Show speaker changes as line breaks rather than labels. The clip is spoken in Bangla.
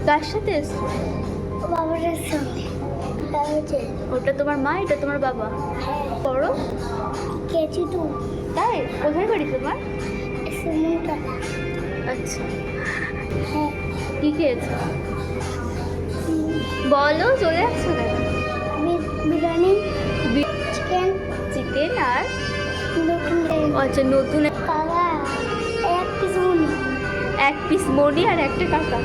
কার সাথে এসছো?
বাবার সঙ্গে।
ওটা তোমার মা, এটা তোমার বাবা। পড়ো
কেচি তো
তাই? কোথায় বাড়ি তোমার?
সুমনটা।
আচ্ছা,
হ্যাঁ।
কি খেয়েছো বলো? চলে আসছো কেন?
বিরিয়ানি, চিকেন,
চিকেন আর
নতুন
আচ্ছা নতুন
কালা, এক পিস মুনি।
এক পিস মনি আর একটা কাকা।